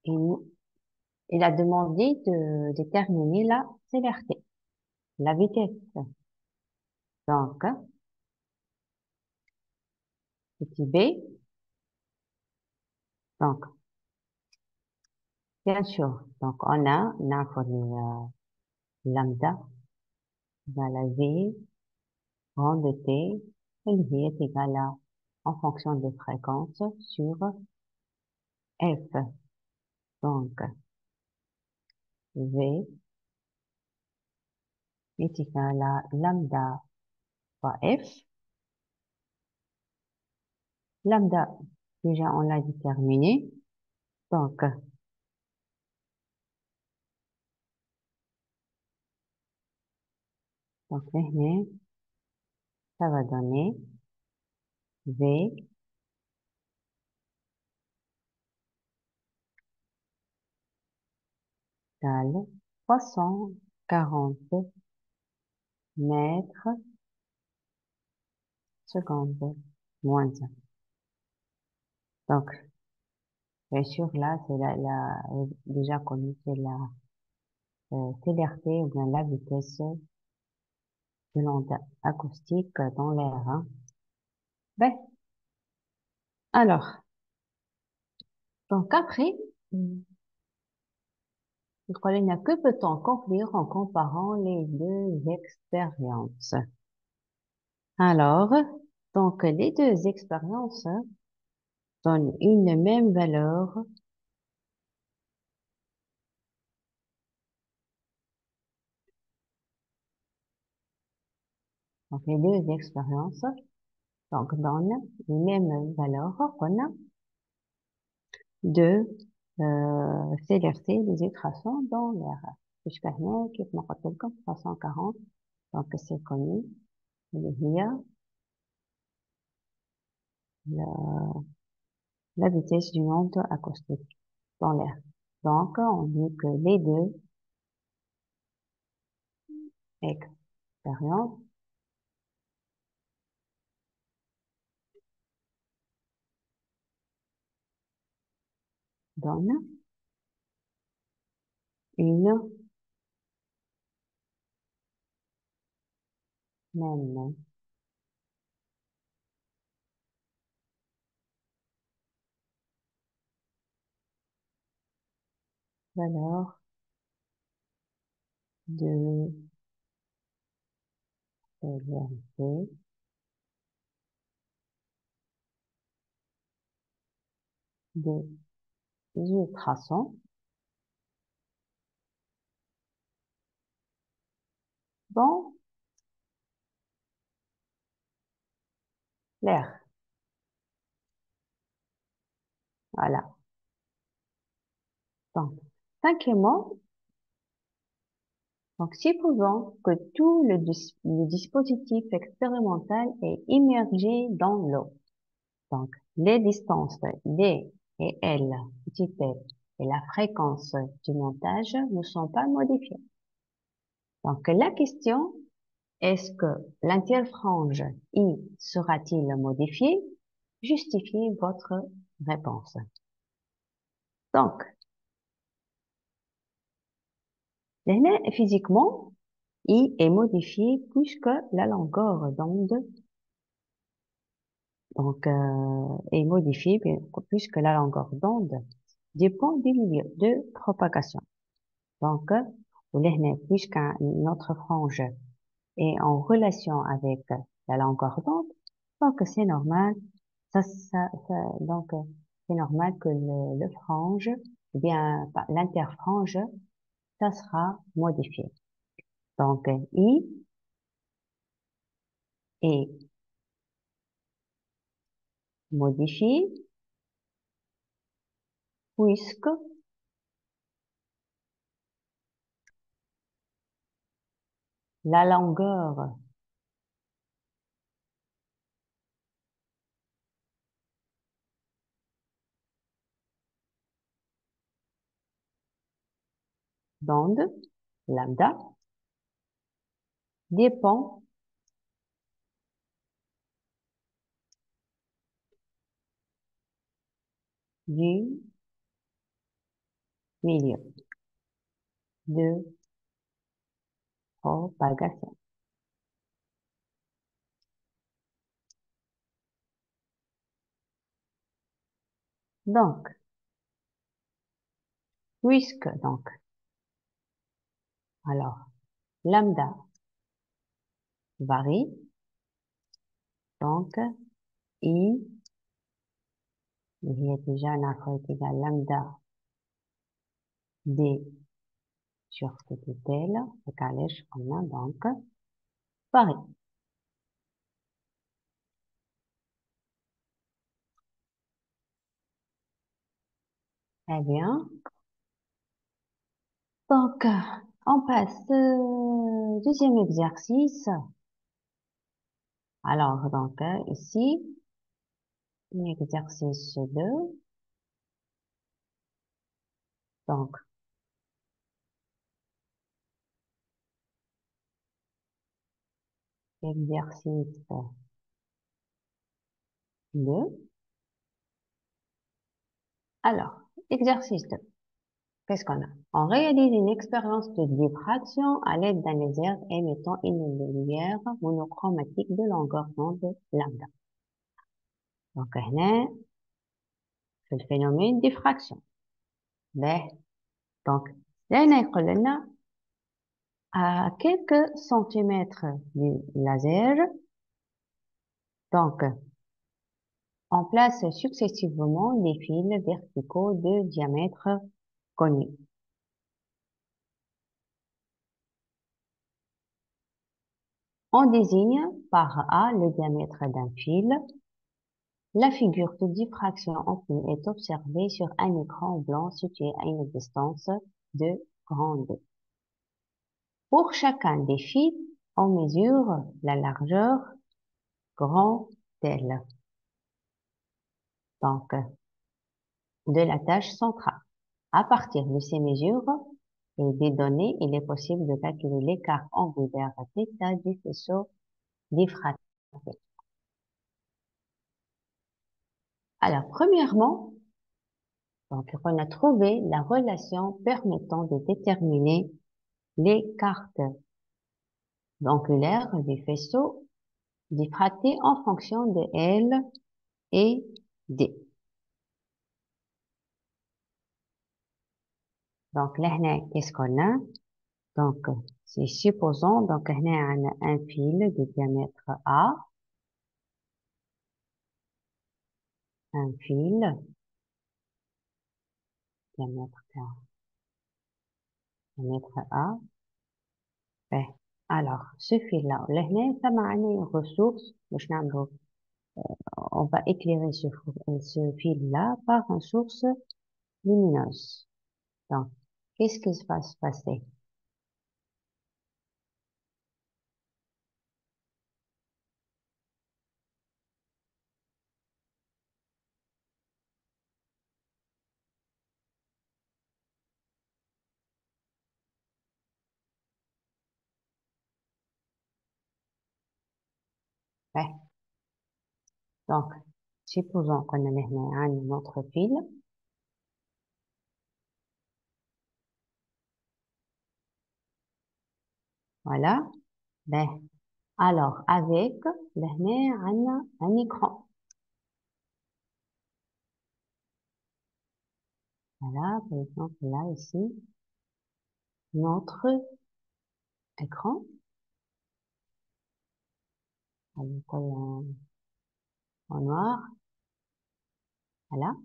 il, il a demandé de déterminer la célérité, la vitesse. Donc, petit b, donc, bien sûr, donc on a formule lambda égale à v, grande T, et v est égal à, en fonction des fréquences, sur f. Donc, v est égal à lambda fois f. Lambda, déjà, on l'a déterminé. Donc, maintenant, ça va donner v égale 340 mètres secondes moins 1. Donc, bien sûr, là, c'est déjà connu, c'est la célérité ou bien la vitesse de l'onde acoustique dans l'air, hein. Ben, alors, donc après, je crois qu'il n'y a que peut-on conclure en comparant les deux expériences. Alors, donc, les deux expériences donnent une même valeur. Donc, les deux expériences, donc, donnent une même valeur qu'on a de célérité des ultrasons dans l'air. puisque هنا كيف ما قلت لكم 340 donc c'est connu اللي هي la, la vitesse d'une onde acoustique dans l'air. Donc on dit que les deux expériences donnent une même valeur de célérité des ultrasons dans l'air. Voilà. Donc, cinquièmement, donc, supposons que tout le dispositif expérimental est immergé dans l'eau. Donc, les distances D et L, petit l, et la fréquence du montage ne sont pas modifiées. Donc, la question, est-ce que l'interfrange I sera-t-il modifié? Justifiez votre réponse. Donc, physiquement, I est modifié puisque la longueur d'onde donc est modifiée puisque la longueur d'onde dépend du milieu de propagation. Donc, puisque notre frange est en relation avec la longueur d'onde, donc c'est normal, donc c'est normal que le frange, ou bien l'interfrange, ça sera modifié. Donc, I est modifié puisque la longueur d'onde, lambda, dépend du milieu de propagation. Donc, puisque, donc, alors, lambda varie, donc, I, il y a déjà un accord est égal lambda D sur petit L, égalage, on a donc varie. Eh bien, donc, on passe au deuxième exercice. Alors, donc, ici, l'exercice 2. Donc, exercice 2. Alors, exercice 2. Qu'est-ce qu'on a? On réalise une expérience de diffraction à l'aide d'un laser émettant une lumière monochromatique de longueur d'onde lambda. Donc, هنا في الphénomène diffraction. باهي. Donc, هنا يقول لنا à quelques centimètres du laser, donc, on place successivement des fils verticaux de diamètre connu. On désigne par A le diamètre d'un fil. La figure de diffraction obtenue est observée sur un écran blanc situé à une distance de grand D. Pour chacun des fils, on mesure la largeur grand L, donc de la tâche centrale. À partir de ces mesures et des données, il est possible de calculer l'écart angulaire θ du faisceau diffracté. Alors, premièrement, donc, on a trouvé la relation permettant de déterminer les cartes angulaires du faisceau diffracté en fonction de L et D. Donc, là, qu'est-ce qu'on a? Donc, si supposons, donc, on a un fil de diamètre A, un fil, diamètre A. Ben, alors, ce fil-là, là, ça m'a une ressource, on va éclairer ce fil-là par une source lumineuse. Donc, qu'est-ce qui va se passer? Ben, donc, supposons qu'on a maintenant un autre fil. Voilà. Ben, alors, avec, maintenant, un écran. Voilà, par exemple, là, ici, notre écran. On le colle en noir. Voilà.